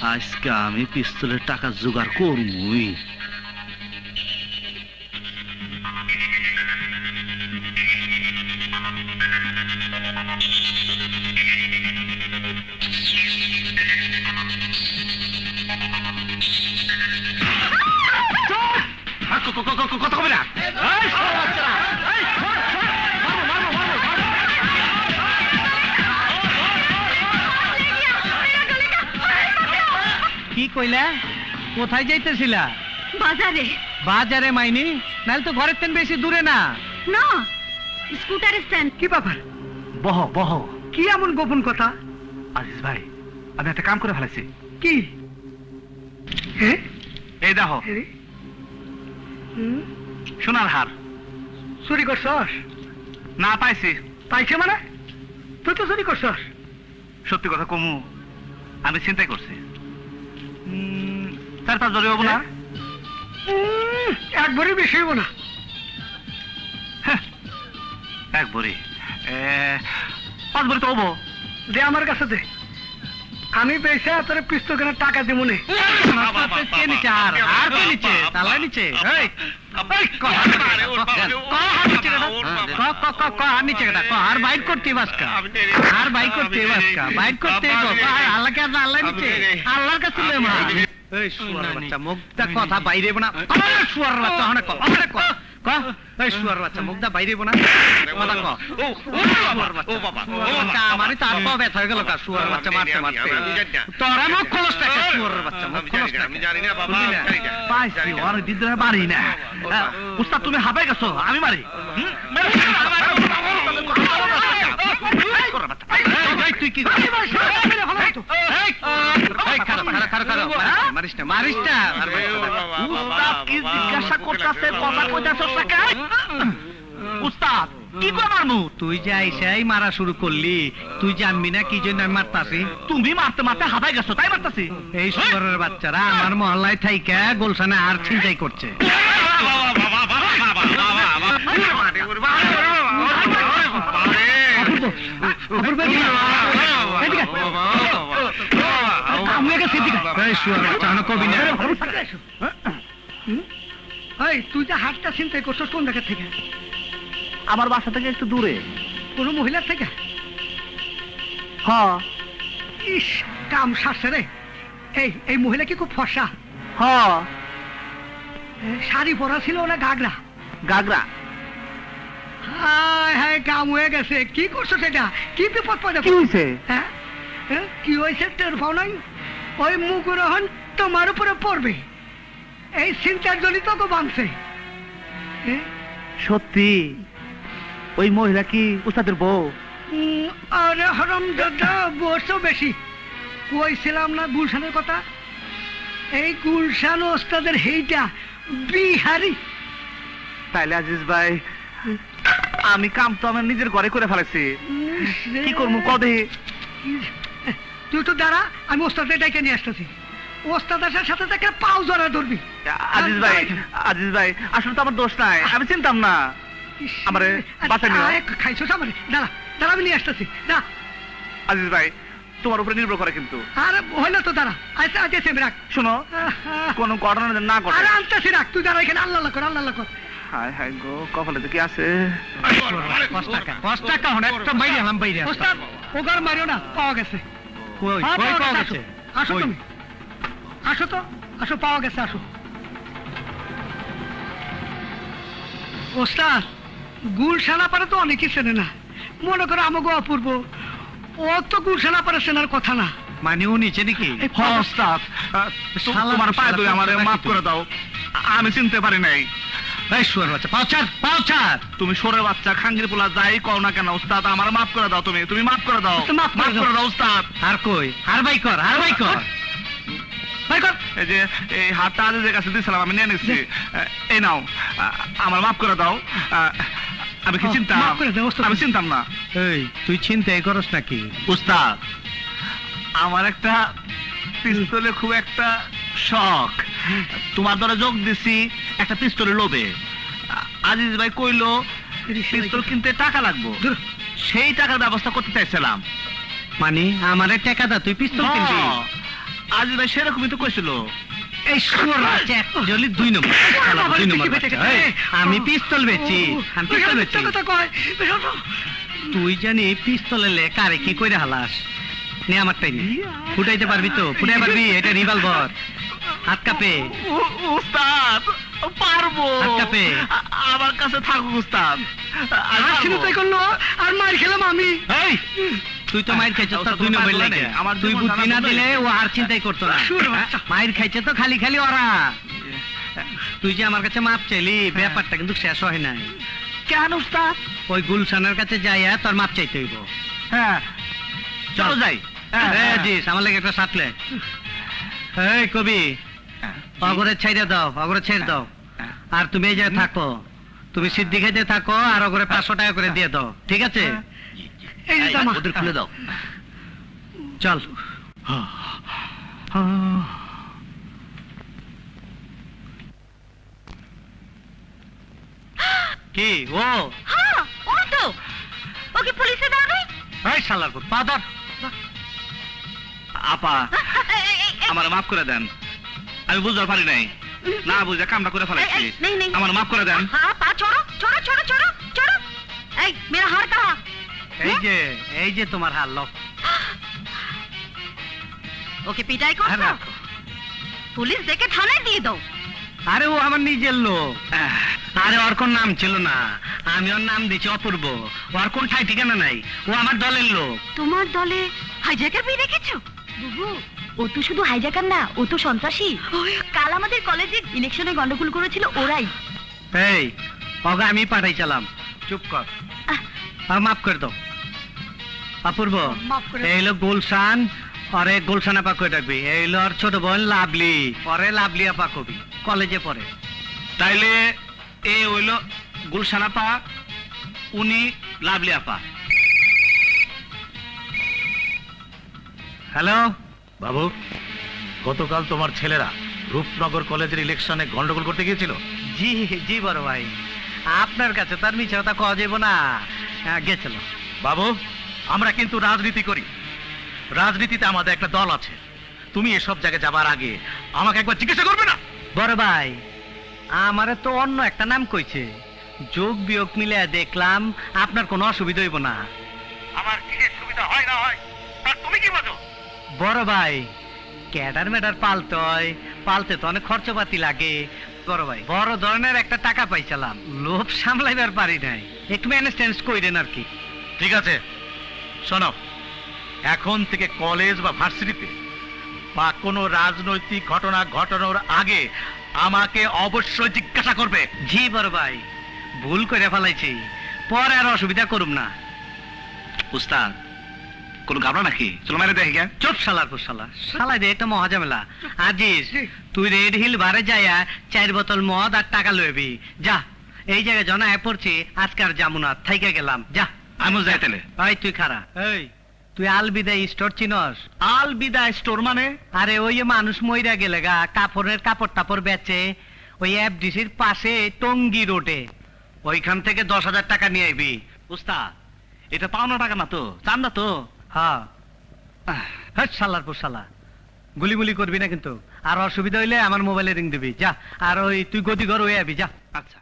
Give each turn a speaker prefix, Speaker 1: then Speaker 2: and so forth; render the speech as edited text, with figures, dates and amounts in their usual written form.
Speaker 1: আজকে আমি পিস্তলের টাকা জোগাড় করবই। কথা হবে না।
Speaker 2: কি কইলা? কোথায় যাইতেছিলা?
Speaker 3: বাজারে।
Speaker 2: বাজারে মাইনি? নাহলে তো ঘরের তেন বেশি দূরে না।
Speaker 3: না, স্কুটার স্ট্যান্ড।
Speaker 4: কি ব্যাপার?
Speaker 1: বহ বহ।
Speaker 4: কি এমন গোপন কথা?
Speaker 1: আজিজ ভাই, আমি একটা কাম করে ফেলেছি।
Speaker 4: কি?
Speaker 1: এই দেখো, সোনার হার।
Speaker 4: চুরি করছস?
Speaker 1: না, পাইছি।
Speaker 4: পাইছে মানে? তুই তো চুরি করছস।
Speaker 1: সত্যি কথা কমু, আমি চিন্তাই করছি। 4-5 জরি হবো না?
Speaker 4: এক ভরি বেশি হইব না।
Speaker 1: এক ভরি 5 ভরি তো হবো।
Speaker 4: দে আমার কাছে দে, আমি পয়সা তোর পিস্তল কেনার টাকা দিব নে।
Speaker 2: কে নিচে? আর কে নিচে? তালা নিচে? আর বাইক করতে বাসকা, আর বাইক করতে বাসকা, বাইক করতে আল্লাহকে আল্লাহ নিচে, আল্লাহর কাছে এই শুয়ার বাচ্চা মুখটা কথা বাইরে না। শুয়ার বাচ্চা অনেক শুয়ার বাচ্চা মুখটা বাইরে না। কথা ক মানে তার পা ব্যথা হয়ে গেল। শুয়ার বাচ্চা মারতে মারতে তোরা মুখ খোলস না। শুয়ার বাচ্চা মুখ খোলস না।
Speaker 1: পাইছি, ওর দিদরা মারি না। উস্তাদ তুমি হাঁপাই গেছো, আমি মারি। তুই কি
Speaker 2: মারিস না, মারিস না।
Speaker 1: জিজ্ঞাসা করতেছে, কথা কইতাছ উস্তাদ কি করে মারমু?
Speaker 2: তুই যে আইসাই মারা শুরু করলি, তুই জানবি না কি জন্য আমি মারতাছি?
Speaker 1: তুমি মারতে মারতে হাঁপাই গেছো, তাই মারতাছি।
Speaker 2: এই শুয়ারের বাচ্চারা আমার মহল্লায় থাইকা গোলশানে আর ছিনতাই করছে।
Speaker 4: তুই যে হাতটা চিন্তাই করছো কোন জায়গা থেকে?
Speaker 1: আমার বাসা থেকে একটু দূরে।
Speaker 4: কোন মহিলার থেকে?
Speaker 1: হ্যাঁ।
Speaker 4: ইস, কাম সারছে রে। এই মহিলা কি খুব ফর্সা?
Speaker 1: হ্যাঁ।
Speaker 4: শাড়ি পরা ছিল না ঘাগরা?
Speaker 1: গাগরা।
Speaker 4: হায় হায়, কাম হয়ে গেছে। কি করছো সেটা? কি বিপদ পড়ে?
Speaker 1: কি হয়েছে?
Speaker 4: হ্যাঁ, কি হয়েছে টের পাও নাই? ওই মুগুরহন তোমার উপরে পড়বে। এই চিন্তার জন্য তোকে ভাঙছে।
Speaker 1: সত্যি? ওই মহিলা কি উস্তাদের বউ?
Speaker 4: আরে হরম দাদা, বসো বেশি। কইছিলাম না গুলশানের কথা? এই গুলশান ওস্তাদের হেইটা বিহারি।
Speaker 1: তাইলে আজিজ ভাই, আমি কাম তো আমার নিজের ঘরে করে ফেলেছি। কি করবো কদে?
Speaker 4: তুই তো দাঁড়া, আমি ওস্তাদের ডাইকে নিয়ে আসতেছি। ওস্তাদ আসার সাথে থেকে পাও জড়া ধরবি।
Speaker 1: আজিজ ভাই, আজিজ ভাই, আসলে তো আমার দোষ নাই, আমি চিনতাম না। আমারে বাঁচাই নিও।
Speaker 4: খাইছো আমারে? দাঁড়া দাঁড়া, আমি নিয়ে আসতেছি। না
Speaker 1: আজিজ ভাই, তোমার উপরে নির্ভর করে কিন্তু।
Speaker 4: আর হইলো তো, দাঁড়া। আচ্ছা আচ্ছা, রাখ।
Speaker 1: শোনো, কোনো ঘটনা না ঘটে।
Speaker 4: আরে আনতেছি, রাখ। তুই দাঁড়া এখানে, আল্লাহ আল্লাহ কর, আল্লাহ আল্লাহ কর।
Speaker 1: হায় হায় গো, কপালে তো কি আছে?
Speaker 4: ওস্তাদ, ওগার মারিও না, পাওয়া গেছে। আসো তুমি, আসো তো, আসো, পাওয়া গেছে, আসো। ওস্তাদ, গুলশানা পারে তো অনেকেই চেনে না। মনে করো আমাকে অপূর্ব, ও তো গুলশানা পারে চেনার কথা না।
Speaker 2: মানে ও নিচে নাকি?
Speaker 1: ওস্তাদ, তোমার পায়ে ধরে আমারে মাফ করে দাও, আমি চিনতে পারি নাই। তুমি সোরের বাচ্চা, খাঙ্গির পোলা, যাই কও না কেন উস্তাদ, আমার মাফ করে দাও। তুমি মাফ করে দাও, মাফ করে দাও উস্তাদ।
Speaker 2: আর কই? আর বাই কর, আর বাই কর।
Speaker 1: এই যে এই হাতটা আজিজের কাছে দিয়েছিলাম, আমি নিয়ে নিচ্ছি। এই নাও, আমার মাফ করে দাও। আমি কি চিন্তা? আমি চিনতাম না।
Speaker 2: এই তুই চিন্তাই করস নাকি?
Speaker 1: উস্তাদ, আমার একটা পিস্তলে খুব একটা শখ। তোমার দ্বারা যোগ দিছি একটা পিস্তলের লোভে। আজিজ ভাই কইলো পিস্তল কিনতে টাকা লাগবো, সেই টাকার ব্যবস্থা করতে চাইছিলাম।
Speaker 2: মানে আমারে টাকা দা, তুই পিস্তল কিনবি?
Speaker 1: আজিজ ভাই সেরকমই তো কইছিল।
Speaker 2: এই শুয়োর বাচ্চা একচুয়ালি 2 নম্বর শালা, 2 নম্বর বাচ্চা। এই, আমি পিস্তল বেচি, আমি পিস্তল বেচি।
Speaker 4: কথা কয় বেরো তো।
Speaker 2: তুই জানি পিস্তল এলে কারে কি কইরা হালাস নে আমারটাই নে। ফুটাইতে পারবি তো? ফুটাই পারবি? এটা রিভলভার। হাত কাপে।
Speaker 1: উস্তাদ পারবো।
Speaker 2: হাত কাপে।
Speaker 1: আমার কাছে থাকুক উস্তাদ। আমি
Speaker 4: আর ছিল
Speaker 1: পারবো।
Speaker 4: তাই করলো, আর মার খেলাম আমি।
Speaker 2: এই, তুই তো মাইর খাইছিস তার 2 নম্বর লাগে।
Speaker 1: আমার
Speaker 2: তুই
Speaker 1: জীবন
Speaker 2: বুদ্ধি না
Speaker 1: জানা
Speaker 2: দিলে ও আর চিন্তাই করতো না।
Speaker 4: শুয়োর বাচ্চা।
Speaker 2: মাইর খাইছে তো খালি খালি ওরা। তুই যে আমার কাছে মাপ চাইলি, ব্যাপারটা কিন্তু শেষ হয় নাই।
Speaker 1: কেন উস্তাদ?
Speaker 2: ওই গুলশানের কাছে যাইয়া তোর মাপ চাইতে হইব।
Speaker 1: হ্যাঁ চলো যাই।
Speaker 2: এই জিস, আমার লাগে একটা সাটলে। এই কবি, অগরে ছেড়ে দাও, অগরে ছেড়ে দাও। আর তুমি এই জায়গায় থাকো, তুমি সিদ্ধি খাইতে থাকো, আর অগরে 500 টাকা করে দিয়ে দাও, ঠিক আছে?
Speaker 4: এই যে জামা।
Speaker 1: ওদের খুলে দাও।
Speaker 2: চল। কি ও?
Speaker 3: হ্যাঁ ও তো ওকে পুলিশে দাও নাই।
Speaker 2: এই শালার পুত, পা ধর।
Speaker 1: আপা আমার মাফ করে দেন, আমি বুঝতে পারি নাই, না বুঝে কামটা করে ফেলাইছি।
Speaker 3: नहीं नहीं
Speaker 1: আমার মাফ করে দেন।
Speaker 3: हाँ पा छोड़ो छोड़ो छोड़ो छोड़ो छोड़ो ऐ मेरा हार कहाँ
Speaker 2: এই যে তোমার হাল লো।
Speaker 3: ओके पिटाई
Speaker 2: আর
Speaker 3: करो
Speaker 2: রাখো।
Speaker 3: पुलिस देके थाने दिए दो
Speaker 2: আরে ও আমার নিজের লোক। আরে ওর কোন নাম ছিল না, আমি ওর নাম দিয়েছি অপূর্ব। ওর কোন ঠাই ঠিকানা নাই, ও আমার দলের লোক।
Speaker 3: তোমার দলে হাইজ্যাকার পেয়ে রেখেছো? বুবু ও তো শুধু হাইজ্যাকার না, ও তো সন্ত্রাসী। কাল আমাদের কলেজে ইলেকশনে গন্ডগোল করেছিল ওরাই।
Speaker 2: এই ওকে আমি পাঠাইছিলাম। চুপ কর, আর মাফ করে দাও। অপূর্ব,
Speaker 4: মাফ করে
Speaker 2: এই হলো গুলশান, ওরে গুলশান আপা কই ডাকবি। এই হলো ওর ছোট বোন লাভলি, ওরে লাভলি আপা কবি, কলেজে পড়ে।
Speaker 1: তাইলে এ হইল গুলশান আপা, উনি লাভলি আপা।
Speaker 2: হ্যালো
Speaker 5: বাবু, গতকাল তোমার ছেলেরা রূপনগর কলেজের ইলেকশনে গন্ডগোল করতে গিয়েছিল।
Speaker 2: জি জি বড় ভাই, আপনার কাছে তার মিছে কথা কওয়া যাইব না। গেছিল।
Speaker 5: বাবু, আমরা কিন্তু রাজনীতি করি, রাজনীতিতে আমাদের একটা দল আছে। তুমি এসব জায়গায় যাবার আগে আমাকে একবার জিজ্ঞাসা করবে না?
Speaker 2: বড় ভাই, আমারে তো অন্য একটা নাম কইছে, যোগ বিয়োগ মিলে দেখলাম আপনার কোনো অসুবিধা হইব না।
Speaker 5: আমার কিসের সুবিধা হয় না হয় তা তুমি কি বোঝো?
Speaker 2: বড় ভাই, ক্যাডার মেডার পালতে হয়, পালতে তো অনেক খরচপাতি লাগে। বড় ভাই, বড় ধরনের একটা টাকা পাইছিলাম, লোভ সামলাইবার পারি নাই, একটু ম্যানেজ কইরেন আর কি।
Speaker 5: ঠিক আছে, শোনো, এখন থেকে কলেজ বা ভার্সিটিতে বা কোনো রাজনৈতিক ঘটনা ঘটানোর আগে আমাকে অবশ্যই জিজ্ঞাসা করবে।
Speaker 2: জি বড় ভাই, ভুল করে ফেলাইছি, পরে আর অসুবিধা করুম না।
Speaker 1: উস্তাদ কোন ঘাবড়া নাকি? চলো মেরে দেখি গে।
Speaker 2: চুপ শালার পর শালা, শালা দে একটা মহাজামেলা। আজিজ, তুই রেড হিল বারে যাইয়া 4 বোতল মদ আর টাকা লইবি। যা, এই জায়গায় জনা পড়ছি, আজকে আর যামুনা, থাইকা গেলাম, যা।
Speaker 1: আমিও যাই তাহলে।
Speaker 2: ভাই তুই খারা। এই তুই আলবিদা স্টোর চিনস?
Speaker 1: আল বিদা স্টোর মানে?
Speaker 2: আরে ওই যে মানুষ মইরা গেলে গা কাপড়ের কাপড় টাপড় বেচে, ওই এফডিসির পাশে টঙ্গি রোডে, ওইখান থেকে 10,000 টাকা নিয়ে আইবি।
Speaker 1: উস্তাদ এটা পাওনা টাকা না তো, চান্দা তো?
Speaker 2: হ্যাঁ। হ্যাঁ শালার পর শালা, গুলিমুলি করবি না কিন্তু। আর অসুবিধা হইলে আমার মোবাইলে রিং দিবি, যা। আর ওই তুই গতি ঘর হয়ে আবি, যা।
Speaker 1: আচ্ছা।